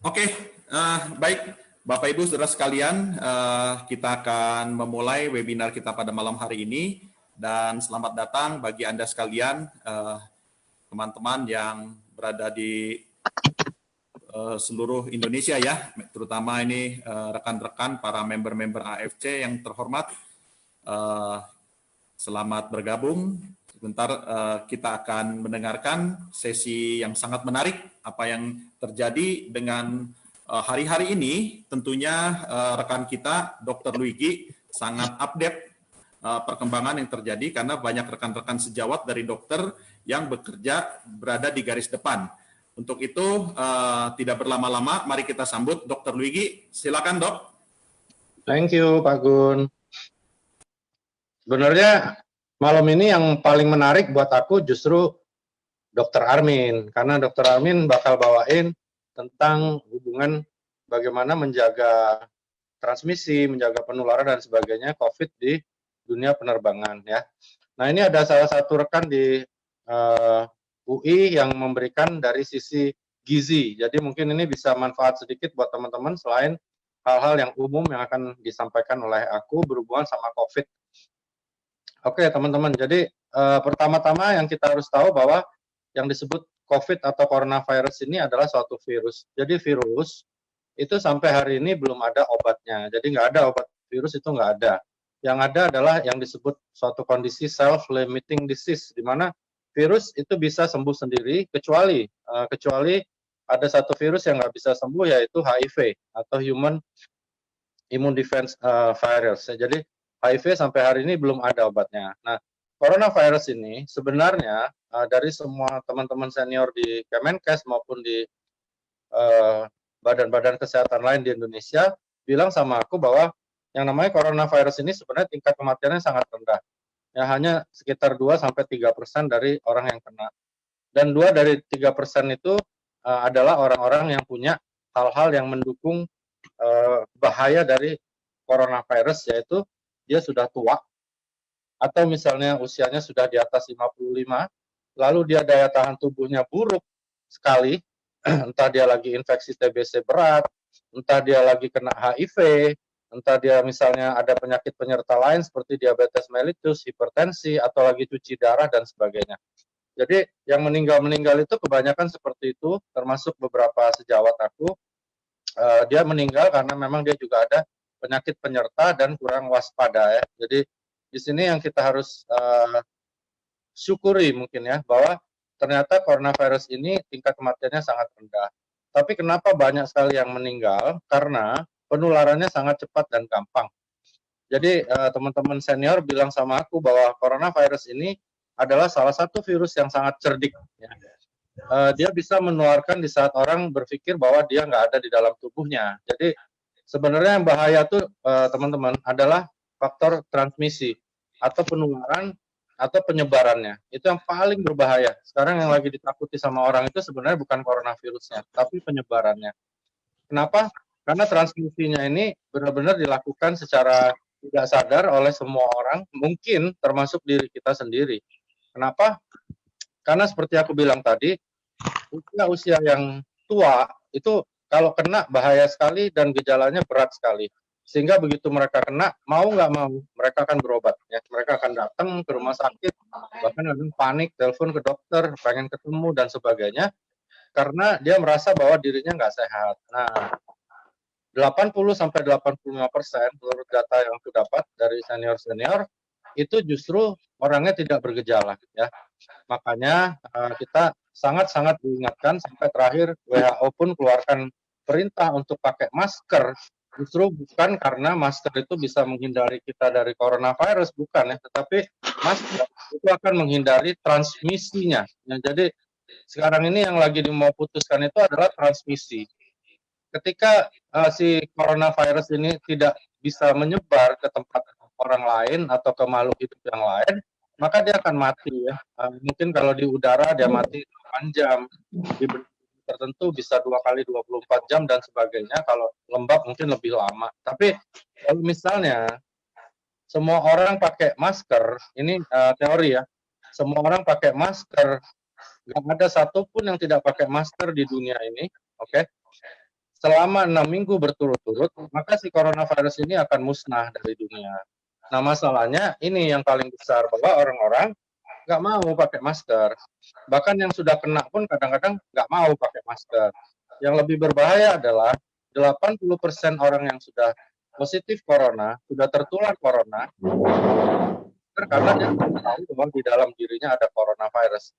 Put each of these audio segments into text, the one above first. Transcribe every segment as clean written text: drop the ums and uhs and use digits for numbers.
Oke, baik Bapak Ibu Saudara sekalian, kita akan memulai webinar kita pada malam hari ini dan selamat datang bagi Anda sekalian, teman-teman yang berada di seluruh Indonesia ya, terutama ini rekan-rekan para member-member AFC yang terhormat. Selamat bergabung. Sebentar kita akan mendengarkan sesi yang sangat menarik, apa yang terjadi dengan hari-hari ini. Tentunya rekan kita, Dr. Luigi, sangat update perkembangan yang terjadi karena banyak rekan-rekan sejawat dari dokter yang bekerja berada di garis depan. Untuk itu tidak berlama-lama, mari kita sambut Dr. Luigi. Silakan Dok. Thank you Pak Gun. Sebenarnya malam ini yang paling menarik buat aku justru Dr. Armin, karena Dr. Armin bakal bawain tentang hubungan bagaimana menjaga transmisi, menjaga penularan dan sebagainya COVID di dunia penerbangan ya. Nah ini ada salah satu rekan di UI yang memberikan dari sisi gizi, jadi mungkin ini bisa manfaat sedikit buat teman-teman selain hal-hal yang umum yang akan disampaikan oleh aku berhubungan sama COVID. Oke teman-teman, jadi pertama-tama yang kita harus tahu bahwa yang disebut COVID atau coronavirus ini adalah suatu virus. Jadi virus itu sampai hari ini belum ada obatnya. Jadi nggak ada obat virus, itu nggak ada. Yang ada adalah yang disebut suatu kondisi self-limiting disease, di mana virus itu bisa sembuh sendiri, kecuali ada satu virus yang nggak bisa sembuh, yaitu HIV atau Human Immune Defense Virus. Jadi HIV sampai hari ini belum ada obatnya. Nah, coronavirus ini sebenarnya dari semua teman-teman senior di Kemenkes maupun di badan-badan kesehatan lain di Indonesia bilang sama aku bahwa yang namanya coronavirus ini sebenarnya tingkat kematiannya sangat rendah. Ya, hanya sekitar 2-3% dari orang yang kena. Dan 2 dari 3% itu adalah orang-orang yang punya hal-hal yang mendukung bahaya dari coronavirus, yaitu dia sudah tua, atau misalnya usianya sudah di atas 55, lalu dia daya tahan tubuhnya buruk sekali, entah dia lagi infeksi TBC berat, entah dia lagi kena HIV, entah dia misalnya ada penyakit penyerta lain seperti diabetes mellitus, hipertensi, atau lagi cuci darah dan sebagainya. Jadi yang meninggal itu kebanyakan seperti itu, termasuk beberapa sejawat aku, dia meninggal karena memang dia juga ada penyakit penyerta dan kurang waspada ya. Jadi di sini yang kita harus syukuri mungkin ya, bahwa ternyata coronavirus ini tingkat kematiannya sangat rendah. Tapi kenapa banyak sekali yang meninggal? Karena penularannya sangat cepat dan gampang. Jadi teman-teman senior bilang sama aku bahwa coronavirus ini adalah salah satu virus yang sangat cerdik. Ya. Dia bisa menularkan di saat orang berpikir bahwa dia nggak ada di dalam tubuhnya. Jadi sebenarnya yang bahaya tuh teman-teman adalah faktor transmisi atau penularan atau penyebarannya. Itu yang paling berbahaya. Sekarang yang lagi ditakuti sama orang itu sebenarnya bukan coronavirusnya, tapi penyebarannya. Kenapa? Karena transmisinya ini benar-benar dilakukan secara tidak sadar oleh semua orang, mungkin termasuk diri kita sendiri. Kenapa? Karena seperti aku bilang tadi, usia yang tua itu kalau kena bahaya sekali dan gejalanya berat sekali. Sehingga begitu mereka kena, mau nggak mau, mereka akan berobat. Ya. Mereka akan datang ke rumah sakit, bahkan ada panik, telepon ke dokter, pengen ketemu, dan sebagainya, karena dia merasa bahwa dirinya nggak sehat. Nah, 80-85% menurut data yang aku dapat dari senior-senior, itu justru orangnya tidak bergejala. Ya. Makanya kita sangat-sangat diingatkan, sampai terakhir WHO pun keluarkan perintah untuk pakai masker, justru bukan karena masker itu bisa menghindari kita dari coronavirus, bukan ya, tetapi masker itu akan menghindari transmisinya. Ya, jadi sekarang ini yang lagi mau putuskan itu adalah transmisi. Ketika si coronavirus ini tidak bisa menyebar ke tempat orang lain atau ke makhluk hidup yang lain, maka dia akan mati ya. Mungkin kalau di udara dia mati 8 jam, di tertentu bisa 2 kali 24 jam dan sebagainya, kalau lembab mungkin lebih lama. Tapi kalau misalnya semua orang pakai masker, ini teori ya, semua orang pakai masker, nggak ada satupun yang tidak pakai masker di dunia ini, oke? selama 6 minggu berturut-turut, maka si coronavirus ini akan musnah dari dunia. Nah, masalahnya ini yang paling besar, bahwa orang-orang nggak mau pakai masker. Bahkan yang sudah kena pun kadang-kadang nggak mau pakai masker. Yang lebih berbahaya adalah 80% orang yang sudah positif corona, sudah tertular corona, karena dia tahu bahwa di dalam dirinya ada coronavirus.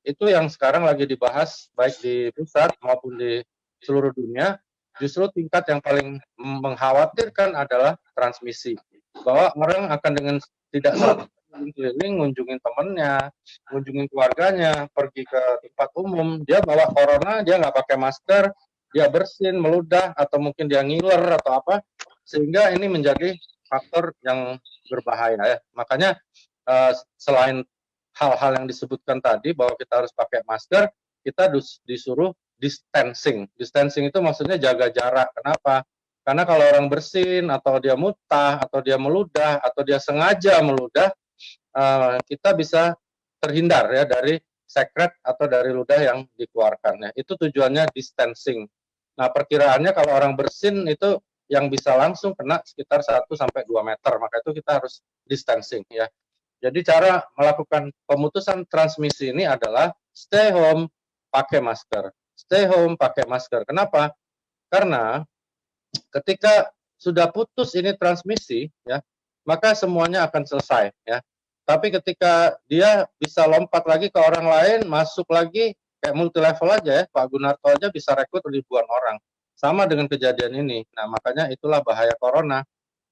Itu yang sekarang lagi dibahas baik di pusat maupun di seluruh dunia. Justru tingkat yang paling mengkhawatirkan adalah transmisi, bahwa orang akan dengan tidak sadar keliling, ngunjungin temennya, ngunjungin keluarganya, pergi ke tempat umum, dia bawa corona, dia nggak pakai masker, dia bersin, meludah, atau mungkin dia ngiler atau apa, sehingga ini menjadi faktor yang berbahaya ya. Makanya selain hal-hal yang disebutkan tadi bahwa kita harus pakai masker, kita disuruh distancing. Distancing itu maksudnya jaga jarak. Kenapa? Karena kalau orang bersin atau dia muntah atau dia meludah atau dia sengaja meludah, kita bisa terhindar ya dari sekret atau dari ludah yang dikeluarkan. Ya, itu tujuannya distancing. Nah, perkiraannya kalau orang bersin itu yang bisa langsung kena sekitar 1-2 meter. Maka itu kita harus distancing ya. Jadi cara melakukan pemutusan transmisi ini adalah stay home, pakai masker. Stay home, pakai masker. Kenapa? Karena ketika sudah putus ini transmisi, ya, maka semuanya akan selesai. Ya. Tapi ketika dia bisa lompat lagi ke orang lain, masuk lagi, kayak multi level aja ya, Pak Gunarto aja bisa rekrut ribuan orang. Sama dengan kejadian ini. Nah, makanya itulah bahaya corona.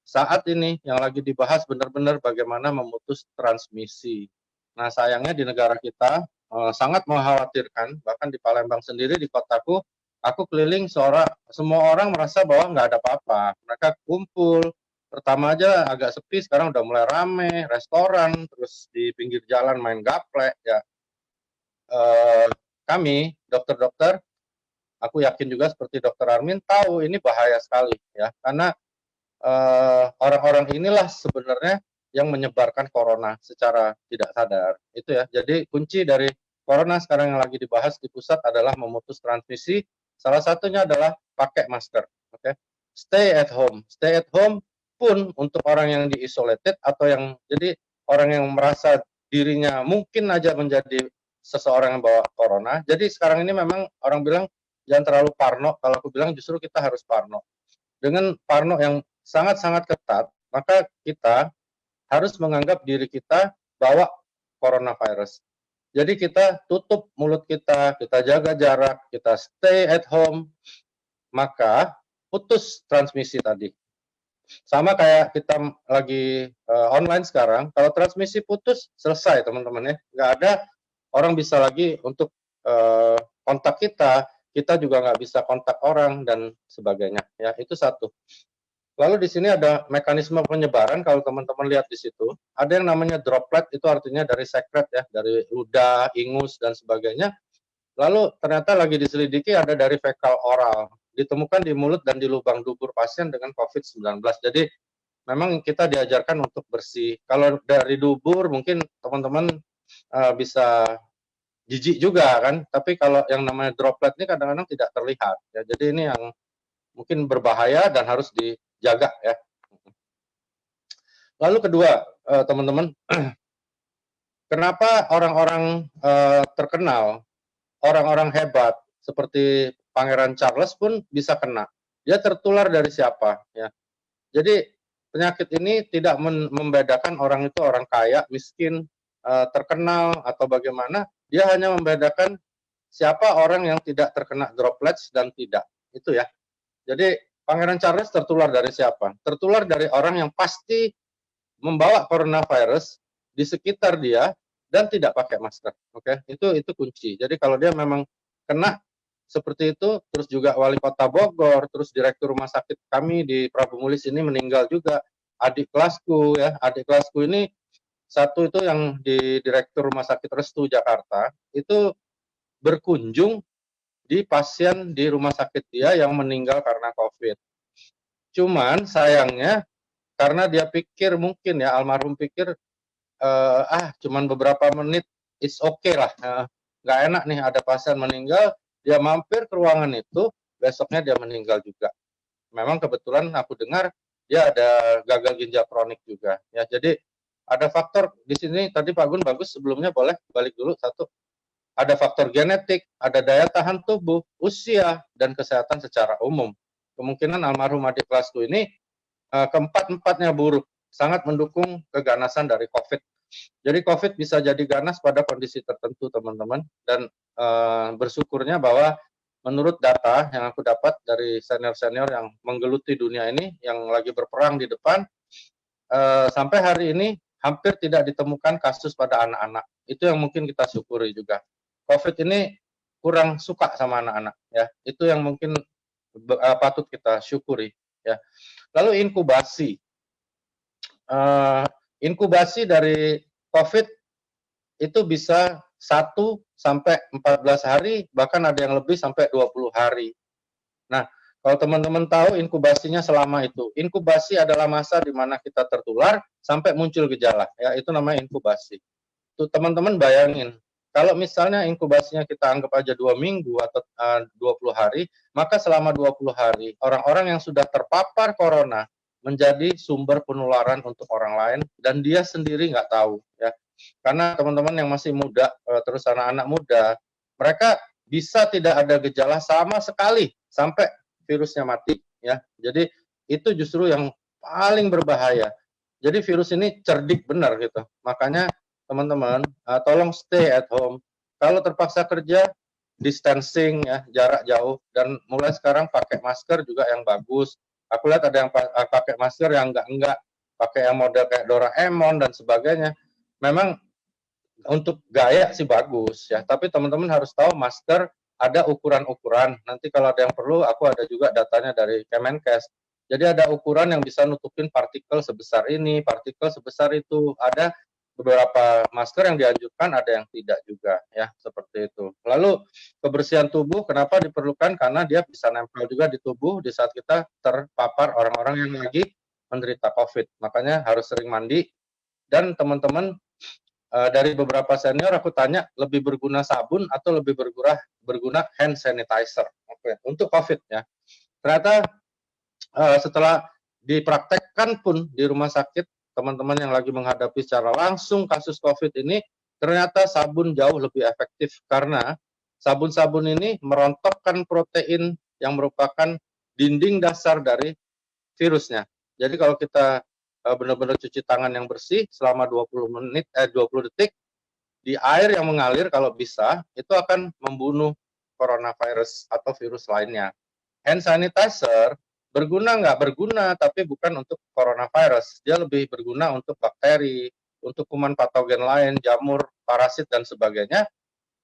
Saat ini yang lagi dibahas benar-benar bagaimana memutus transmisi. Nah, sayangnya di negara kita sangat mengkhawatirkan, bahkan di Palembang sendiri, di kotaku, aku keliling semua orang merasa bahwa nggak ada apa-apa. Mereka kumpul, pertama aja agak sepi, sekarang udah mulai rame, restoran, terus di pinggir jalan main gaplek, ya. Kami, dokter-dokter, aku yakin juga seperti Dokter Armin, tahu ini bahaya sekali, ya, karena orang-orang inilah sebenarnya yang menyebarkan corona secara tidak sadar. Itu ya. Jadi kunci dari corona sekarang yang lagi dibahas di pusat adalah memutus transmisi. Salah satunya adalah pakai masker. Oke. Stay at home. Stay at home pun untuk orang yang di-isolated atau yang jadi orang yang merasa dirinya mungkin aja menjadi seseorang yang bawa corona. Jadi sekarang ini memang orang bilang jangan terlalu parno. Kalau aku bilang justru kita harus parno. Dengan parno yang sangat-sangat ketat, maka kita harus menganggap diri kita bawa coronavirus. Jadi kita tutup mulut kita jaga jarak, kita stay at home, maka putus transmisi tadi. Sama kayak kita lagi online sekarang, kalau transmisi putus, selesai teman-teman ya. Nggak ada orang bisa lagi untuk kontak kita juga nggak bisa kontak orang dan sebagainya. Ya, itu satu. Lalu di sini ada mekanisme penyebaran, kalau teman-teman lihat di situ, ada yang namanya droplet, itu artinya dari sekret ya, dari ludah, ingus, dan sebagainya. Lalu ternyata lagi diselidiki ada dari fekal oral, ditemukan di mulut dan di lubang dubur pasien dengan COVID-19. Jadi memang kita diajarkan untuk bersih. Kalau dari dubur mungkin teman-teman bisa jijik juga kan, tapi kalau yang namanya droplet ini kadang-kadang tidak terlihat. Ya. Jadi ini yang mungkin berbahaya dan harus dijaga ya. Lalu kedua, teman-teman, kenapa orang-orang terkenal, orang-orang hebat seperti Pangeran Charles pun bisa kena? Dia tertular dari siapa? Ya. Jadi penyakit ini tidak membedakan orang itu orang kaya, miskin, terkenal atau bagaimana. Dia hanya membedakan siapa orang yang tidak terkena droplets dan tidak. Itu ya. Jadi Pangeran Charles tertular dari siapa? Tertular dari orang yang pasti membawa coronavirus di sekitar dia dan tidak pakai masker. Oke, itu kunci. Jadi kalau dia memang kena seperti itu, terus juga wali kota Bogor, terus direktur rumah sakit kami di Prabu Mulis ini meninggal juga. Adik kelasku ya, adik kelasku ini satu itu yang di direktur rumah sakit Restu Jakarta itu berkunjung di pasien di rumah sakit dia yang meninggal karena COVID. Cuman sayangnya karena dia pikir mungkin ya almarhum pikir cuman beberapa menit it's okay lah, nggak enak nih ada pasien meninggal, dia mampir ke ruangan itu, besoknya dia meninggal juga. Memang kebetulan aku dengar dia ada gagal ginjal kronik juga. Ya, jadi ada faktor di sini tadi Pak Gun bagus, sebelumnya boleh balik dulu satu. Ada faktor genetik, ada daya tahan tubuh, usia, dan kesehatan secara umum. Kemungkinan almarhum adik kelasku ini keempat-empatnya buruk, sangat mendukung keganasan dari COVID. Jadi COVID bisa jadi ganas pada kondisi tertentu, teman-teman. Dan bersyukurnya bahwa menurut data yang aku dapat dari senior-senior yang menggeluti dunia ini, yang lagi berperang di depan, sampai hari ini hampir tidak ditemukan kasus pada anak-anak. Itu yang mungkin kita syukuri juga. COVID ini kurang suka sama anak-anak, ya. Itu yang mungkin patut kita syukuri, ya. Lalu inkubasi. Inkubasi dari COVID itu bisa 1 sampai 14 hari, bahkan ada yang lebih sampai 20 hari. Nah, kalau teman-teman tahu inkubasinya selama itu. Inkubasi adalah masa di mana kita tertular sampai muncul gejala, ya, itu namanya inkubasi. Tuh teman-teman bayangin, kalau misalnya inkubasinya kita anggap aja 2 minggu atau 20 hari, maka selama 20 hari, orang-orang yang sudah terpapar corona menjadi sumber penularan untuk orang lain, dan dia sendiri nggak tahu, ya. Karena teman-teman yang masih muda, terus anak-anak muda, mereka bisa tidak ada gejala sama sekali sampai virusnya mati, ya. Jadi itu justru yang paling berbahaya. Jadi virus ini cerdik benar gitu. Makanya teman-teman, tolong stay at home. Kalau terpaksa kerja, distancing, ya, jarak jauh, dan mulai sekarang pakai masker juga yang bagus. Aku lihat ada yang pakai masker yang enggak, pakai yang model kayak Doraemon dan sebagainya. Memang untuk gaya sih bagus, ya, tapi teman-teman harus tahu masker ada ukuran-ukuran. Nanti kalau ada yang perlu, aku ada juga datanya dari Kemenkes. Jadi ada ukuran yang bisa nutupin partikel sebesar ini, partikel sebesar itu. Ada beberapa masker yang dianjurkan, ada yang tidak juga, ya, seperti itu. Lalu kebersihan tubuh kenapa diperlukan? Karena dia bisa nempel juga di tubuh di saat kita terpapar orang-orang yang lagi menderita COVID. Makanya harus sering mandi. Dan teman-teman, dari beberapa senior aku tanya, lebih berguna sabun atau lebih berguna hand sanitizer, untuk COVID, ya. Ternyata setelah dipraktekkan pun di rumah sakit, teman-teman yang lagi menghadapi secara langsung kasus COVID ini, ternyata sabun jauh lebih efektif karena sabun-sabun ini merontokkan protein yang merupakan dinding dasar dari virusnya. Jadi kalau kita benar-benar cuci tangan yang bersih selama 20 detik di air yang mengalir, kalau bisa itu akan membunuh coronavirus atau virus lainnya. Hand sanitizer berguna nggak? Berguna, tapi bukan untuk coronavirus. Dia lebih berguna untuk bakteri, untuk kuman patogen lain, jamur, parasit, dan sebagainya.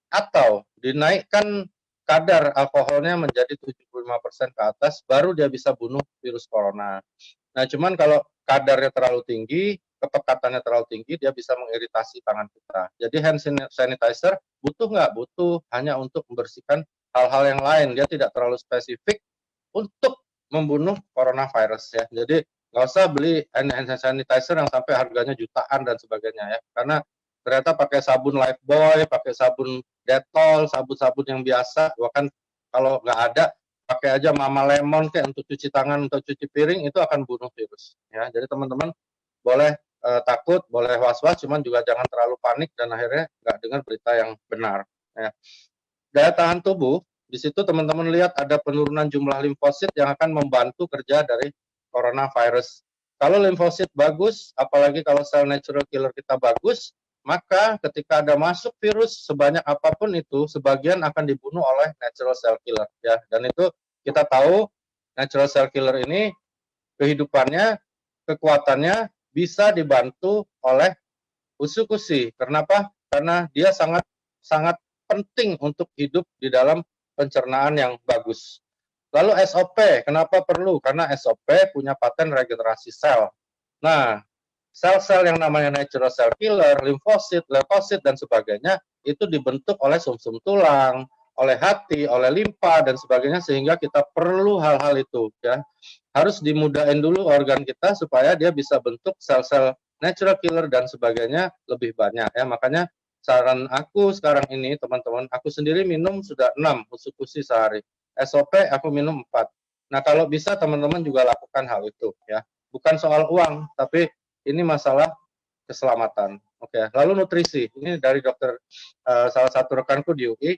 Atau dinaikkan kadar alkoholnya menjadi 75% ke atas, baru dia bisa bunuh virus corona. Nah, cuman kalau kadarnya terlalu tinggi, kepekatannya terlalu tinggi, dia bisa mengiritasi tangan kita. Jadi hand sanitizer butuh nggak? Butuh, hanya untuk membersihkan hal-hal yang lain. Dia tidak terlalu spesifik untuk membunuh coronavirus, ya. Jadi nggak usah beli hand sanitizer yang sampai harganya jutaan dan sebagainya, ya. Karena ternyata pakai sabun Lifebuoy, pakai sabun Dettol, sabun-sabun yang biasa, bahkan kalau nggak ada, pakai aja Mama Lemon kayak untuk cuci tangan, untuk cuci piring, itu akan bunuh virus, ya. Jadi teman-teman boleh takut, boleh was-was, cuman juga jangan terlalu panik dan akhirnya nggak dengar berita yang benar, ya. Daya tahan tubuh, di situ teman-teman lihat ada penurunan jumlah limfosit yang akan membantu kerja dari coronavirus. Kalau limfosit bagus, apalagi kalau sel natural killer kita bagus, maka ketika ada masuk virus sebanyak apapun itu, sebagian akan dibunuh oleh natural cell killer, ya. Dan itu kita tahu natural cell killer ini kehidupannya, kekuatannya bisa dibantu oleh usus-usus. Kenapa? Karena dia sangat penting untuk hidup di dalam pencernaan yang bagus. Lalu SOP, kenapa perlu? Karena SOP punya paten regenerasi sel. Nah, sel-sel yang namanya natural cell killer, limfosit, leukosit, dan sebagainya, itu dibentuk oleh sumsum tulang, oleh hati, oleh limpa, dan sebagainya, sehingga kita perlu hal-hal itu, ya. Harus dimudahin dulu organ kita supaya dia bisa bentuk sel-sel natural killer dan sebagainya lebih banyak, ya. Makanya saran aku sekarang ini, teman-teman, aku sendiri minum sudah 6 usus-usus sehari. SOP aku minum 4. Nah, kalau bisa teman-teman juga lakukan hal itu ya. Bukan soal uang, tapi ini masalah keselamatan. Oke, lalu nutrisi. Ini dari dokter salah satu rekanku di UI.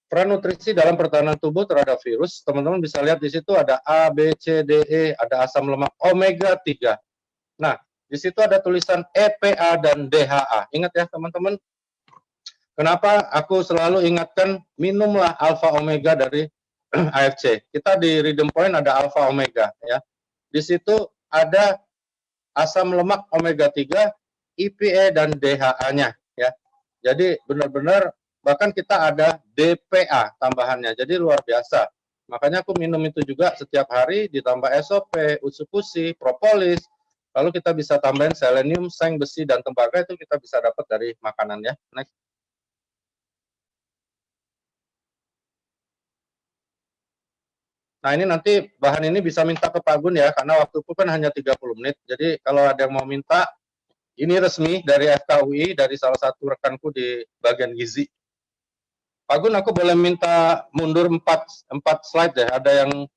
Peran nutrisi dalam pertahanan tubuh terhadap virus, teman-teman bisa lihat di situ ada A, B, C, D, E, ada asam lemak omega 3. Nah, di situ ada tulisan EPA dan DHA. Ingat ya teman-teman, kenapa aku selalu ingatkan minumlah alfa omega dari AFC. Kita di Rhythm Point ada alfa omega ya. Di situ ada asam lemak omega 3, EPA dan DHA-nya ya. Jadi benar-benar bahkan kita ada DPA tambahannya. Jadi luar biasa. Makanya aku minum itu juga setiap hari ditambah SOP, usukusi, propolis. Lalu kita bisa tambahin selenium, seng, besi dan tembaga itu kita bisa dapat dari makanan ya. Next. Nah, ini nanti bahan ini bisa minta ke Pak Gun ya, karena waktuku kan hanya 30 menit. Jadi kalau ada yang mau minta, ini resmi dari FKUI, dari salah satu rekanku di bagian gizi. Pak Gun, aku boleh minta mundur 4 slide ya. Ada yang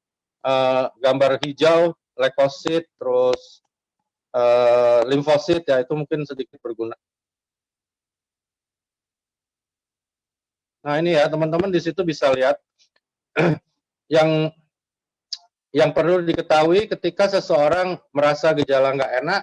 gambar hijau, leukosit, terus limfosit ya, itu mungkin sedikit berguna. Nah, ini ya teman-teman, di situ bisa lihat yang perlu diketahui ketika seseorang merasa gejala nggak enak,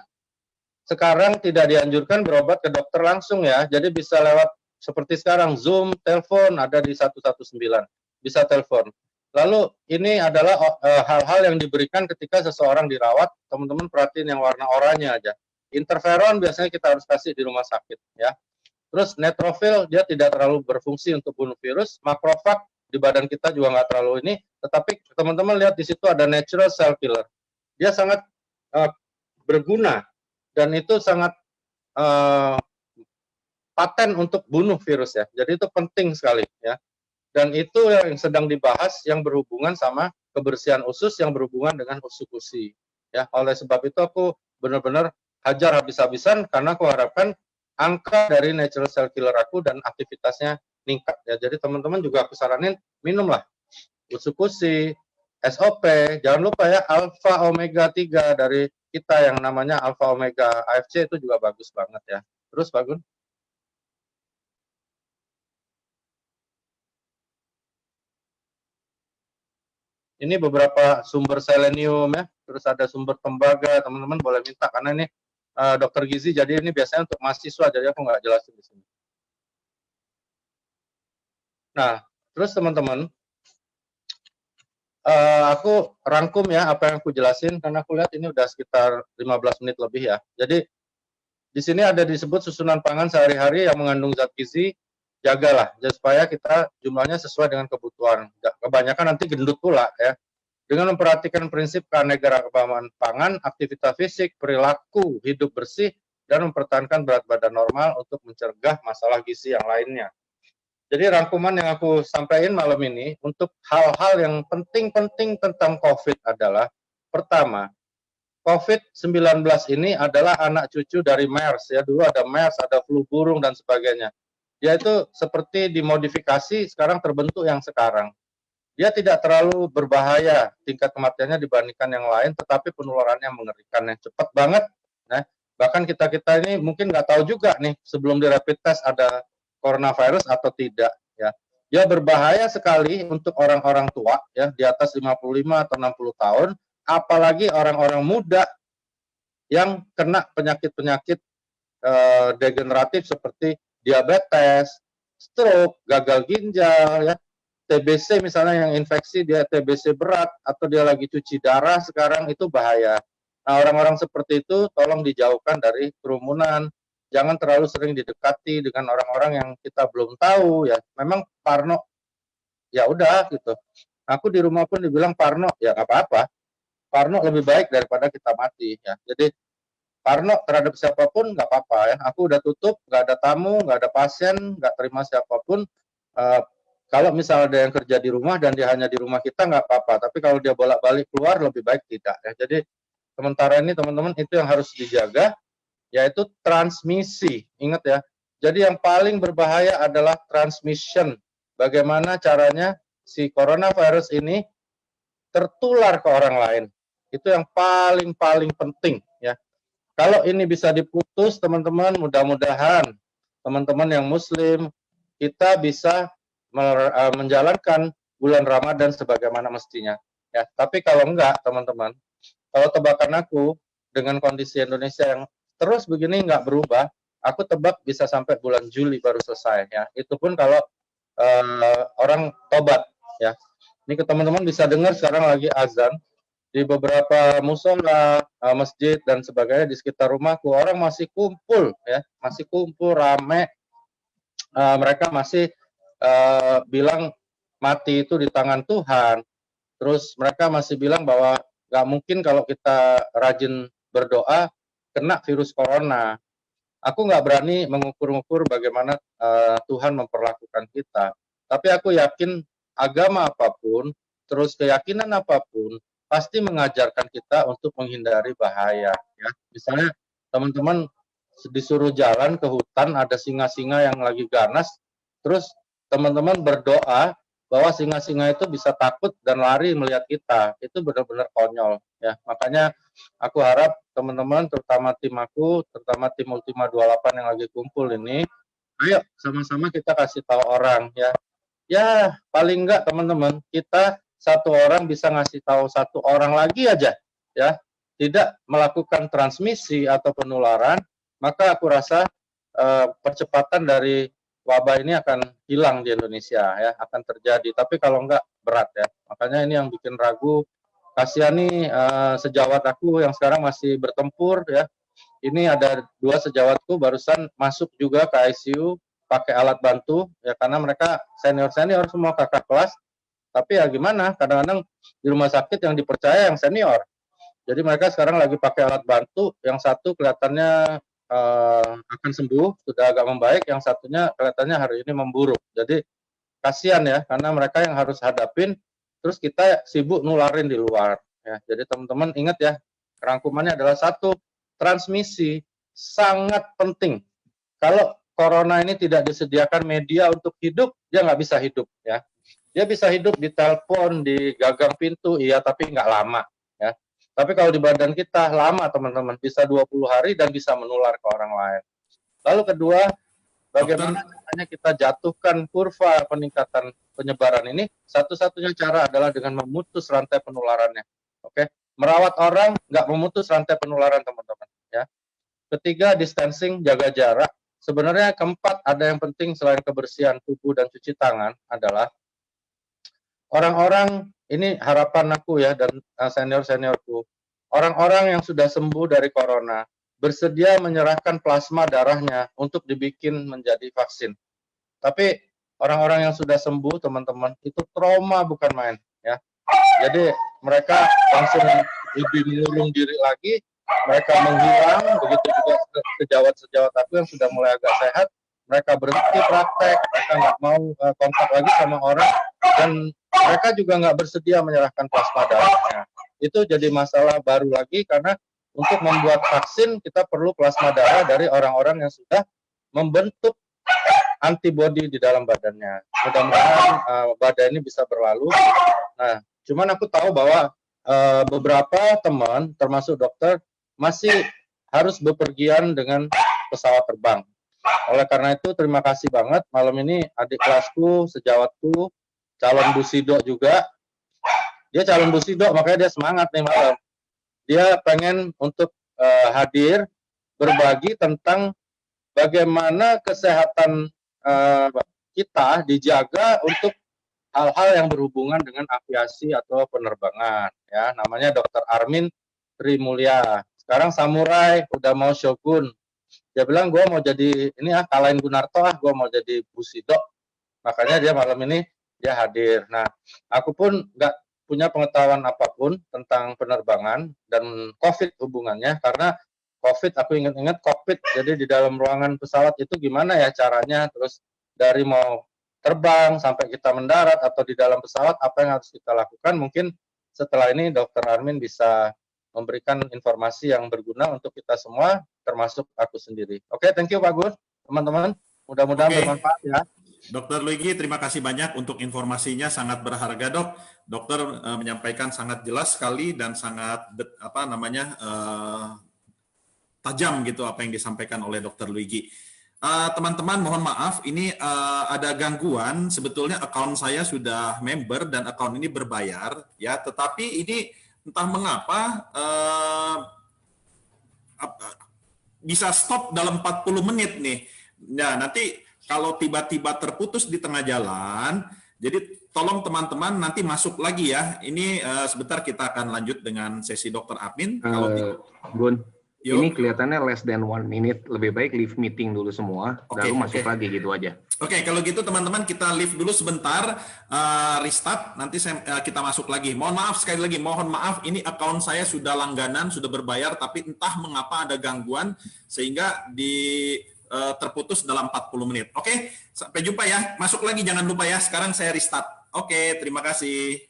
sekarang tidak dianjurkan berobat ke dokter langsung ya. Jadi bisa lewat seperti sekarang Zoom, telepon, ada di 119, bisa telepon. Lalu ini adalah hal-hal yang diberikan ketika seseorang dirawat. Teman-teman perhatiin yang warna oranye aja. Interferon biasanya kita harus kasih di rumah sakit ya. Terus neutrofil dia tidak terlalu berfungsi untuk bunuh virus. Makrofag di badan kita juga nggak terlalu ini. Tetapi teman-teman lihat di situ ada natural cell killer. Dia sangat berguna dan itu sangat paten untuk bunuh virus ya. Jadi itu penting sekali ya. Dan itu yang sedang dibahas yang berhubungan sama kebersihan usus yang berhubungan dengan usukusi. Ya, oleh sebab itu aku benar-benar hajar habis-habisan karena aku harapkan angka dari natural cell killer aku dan aktivitasnya meningkat ya. Jadi teman-teman juga aku saranin minumlah usukusi, SOP, jangan lupa ya alfa omega 3 dari kita yang namanya alfa omega AFC itu juga bagus banget ya. Terus Pak Gun. Ini beberapa sumber selenium ya, terus ada sumber tembaga, teman-teman boleh minta karena ini dokter gizi, jadi ini biasanya untuk mahasiswa, jadi aku nggak jelasin di sini. Nah, terus teman-teman, aku rangkum ya apa yang aku jelasin, karena aku lihat ini udah sekitar 15 menit lebih ya. Jadi, di sini ada disebut susunan pangan sehari-hari yang mengandung zat gizi, jagalah, supaya kita jumlahnya sesuai dengan kebutuhan. Kebanyakan nanti gendut pula ya. Dengan memperhatikan prinsip keanekaragaman pangan, aktivitas fisik, perilaku hidup bersih, dan mempertahankan berat badan normal untuk mencegah masalah gizi yang lainnya. Jadi rangkuman yang aku sampaikan malam ini untuk hal-hal yang penting-penting tentang COVID adalah, pertama, COVID-19 ini adalah anak cucu dari MERS ya. Dulu ada MERS, ada flu burung dan sebagainya. Dia itu seperti dimodifikasi sekarang terbentuk yang sekarang. Dia tidak terlalu berbahaya tingkat kematiannya dibandingkan yang lain, tetapi penularannya mengerikan yang cepat banget. Nah, bahkan kita ini mungkin nggak tahu juga nih sebelum di rapid test ada coronavirus atau tidak. Ya, dia berbahaya sekali untuk orang-orang tua ya di atas 55 atau 60 tahun, apalagi orang-orang muda yang kena penyakit-penyakit degeneratif seperti diabetes, stroke, gagal ginjal, ya. TBC misalnya yang infeksi dia TBC berat atau dia lagi cuci darah sekarang itu bahaya. Nah, orang-orang seperti itu tolong dijauhkan dari kerumunan. Jangan terlalu sering didekati dengan orang-orang yang kita belum tahu ya. Memang parno ya udah gitu. Aku di rumah pun dibilang parno ya nggak apa-apa. Parno lebih baik daripada kita mati ya. Jadi parno terhadap siapapun nggak apa-apa ya. Aku udah tutup, nggak ada tamu, nggak ada pasien, nggak terima siapapun. Kalau misalnya ada yang kerja di rumah dan dia hanya di rumah kita nggak apa-apa, tapi kalau dia bolak-balik keluar lebih baik tidak ya. Jadi sementara ini teman-teman itu yang harus dijaga, yaitu transmisi. Ingat ya. Jadi yang paling berbahaya adalah transmission. Bagaimana caranya si coronavirus ini tertular ke orang lain. Itu yang paling penting ya. Kalau ini bisa diputus, teman-teman, mudah-mudahan teman-teman yang muslim kita bisa menjalankan bulan Ramadan sebagaimana mestinya ya. Tapi kalau enggak, teman-teman, kalau tebakan aku dengan kondisi Indonesia yang terus begini nggak berubah, aku tebak bisa sampai bulan Juli baru selesai ya. Itu pun kalau orang tobat ya. Ini ke teman-teman bisa dengar sekarang lagi azan di beberapa musola, masjid dan sebagainya di sekitar rumahku, orang masih kumpul ya, masih kumpul rame. Mereka masih bilang mati itu di tangan Tuhan. Terus mereka masih bilang bahwa nggak mungkin kalau kita rajin berdoa kena virus corona. Aku nggak berani mengukur-ukur bagaimana Tuhan memperlakukan kita. Tapi aku yakin agama apapun, terus keyakinan apapun, pasti mengajarkan kita untuk menghindari bahaya. Ya. Misalnya teman-teman disuruh jalan ke hutan, ada singa-singa yang lagi ganas, terus teman-teman berdoa bahwa singa-singa itu bisa takut dan lari melihat kita. Itu benar-benar konyol. Ya. Makanya aku harap teman-teman, terutama tim aku, terutama tim Ultima 28 yang lagi kumpul ini, ayo sama-sama kita kasih tahu orang ya. Ya, paling enggak teman-teman, kita satu orang bisa ngasih tahu satu orang lagi aja ya, tidak melakukan transmisi atau penularan, maka aku rasa percepatan dari wabah ini akan hilang di Indonesia ya, akan terjadi. Tapi kalau enggak berat ya. Makanya ini yang bikin ragu. Kasihan nih sejawat aku yang sekarang masih bertempur ya. Ini ada 2 sejawatku barusan masuk juga ke ICU pakai alat bantu ya, karena mereka senior semua kakak kelas. Tapi ya gimana, kadang-kadang di rumah sakit yang dipercaya yang senior. Jadi mereka sekarang lagi pakai alat bantu, yang satu kelihatannya akan sembuh, sudah agak membaik, yang satunya kelihatannya hari ini memburuk. Jadi kasihan ya, karena mereka yang harus hadapin, terus kita sibuk nularin di luar. Ya, jadi teman-teman ingat ya, rangkumannya adalah satu, transmisi sangat penting. Kalau corona ini tidak disediakan media untuk hidup, dia nggak bisa hidup ya. Dia bisa hidup di telepon, di gagang pintu, iya, tapi nggak lama ya. Tapi kalau di badan kita lama teman-teman, bisa 20 hari dan bisa menular ke orang lain. Lalu kedua, bagaimana caranya kita jatuhkan kurva peningkatan penyebaran ini? Satu-satunya cara adalah dengan memutus rantai penularannya. Oke, merawat orang nggak memutus rantai penularan teman-teman ya. Ketiga, distancing, jaga jarak. Sebenarnya keempat, ada yang penting selain kebersihan tubuh dan cuci tangan adalah orang-orang, ini harapan aku ya dan senior-seniorku, orang-orang yang sudah sembuh dari corona bersedia menyerahkan plasma darahnya untuk dibikin menjadi vaksin. Tapi orang-orang yang sudah sembuh teman-teman itu trauma bukan main ya. Jadi mereka langsung lebih mengurung diri lagi, mereka menghilang, begitu juga sejawat-sejawat aku yang sudah mulai agak sehat, mereka berhenti praktek, mereka nggak mau kontak lagi sama orang, dan mereka juga nggak bersedia menyerahkan plasma darahnya. Itu jadi masalah baru lagi, karena untuk membuat vaksin kita perlu plasma darah dari orang-orang yang sudah membentuk antibodi di dalam badannya. Mudah-mudahan badai ini bisa berlalu. Nah, cuman aku tahu bahwa beberapa teman, termasuk dokter, masih harus bepergian dengan pesawat terbang. Oleh karena itu, terima kasih banget malam ini adik kelasku, sejawatku, calon Busido juga. Dia calon Busido, makanya dia semangat nih malam. Dia pengen untuk hadir, berbagi tentang bagaimana kesehatan kita dijaga untuk hal-hal yang berhubungan dengan aviasi atau penerbangan. Ya, namanya Dr. Armin Trimulya. Sekarang samurai, udah mau shogun. Dia bilang, gue mau jadi ini kalahin Gunarto gue mau jadi Busido. Makanya dia malam ini dia hadir. Nah, aku pun nggak punya pengetahuan apapun tentang penerbangan dan COVID hubungannya, karena COVID, aku ingat-ingat COVID, jadi di dalam ruangan pesawat itu gimana ya caranya, terus dari mau terbang sampai kita mendarat atau di dalam pesawat, apa yang harus kita lakukan. Mungkin setelah ini Dr. Armin bisa memberikan informasi yang berguna untuk kita semua, termasuk aku sendiri. Oke, thank you Pak Gus, teman-teman. Mudah-mudahan bermanfaat ya. Dr. Luigi, terima kasih banyak untuk informasinya, sangat berharga, Dok. Dokter menyampaikan sangat jelas sekali dan sangat tajam gitu apa yang disampaikan oleh Dr. Luigi. Teman-teman, mohon maaf, ini ada gangguan. Sebetulnya akun saya sudah member dan akun ini berbayar, ya. Tetapi ini entah mengapa bisa stop dalam 40 menit nih. Nah, nanti kalau tiba-tiba terputus di tengah jalan, jadi tolong teman-teman nanti masuk lagi ya. Ini sebentar kita akan lanjut dengan sesi Dr. Admin. Gun, ini kelihatannya less than 1 minute. Lebih baik leave meeting dulu semua, lalu masuk lagi gitu aja. Oke, kalau gitu teman-teman kita leave dulu sebentar, restart, nanti kita masuk lagi. Mohon maaf sekali lagi, mohon maaf, ini akun saya sudah langganan, sudah berbayar, tapi entah mengapa ada gangguan, sehingga terputus dalam 40 menit. Oke, sampai jumpa ya, masuk lagi jangan lupa ya, sekarang saya restart. Oke, terima kasih.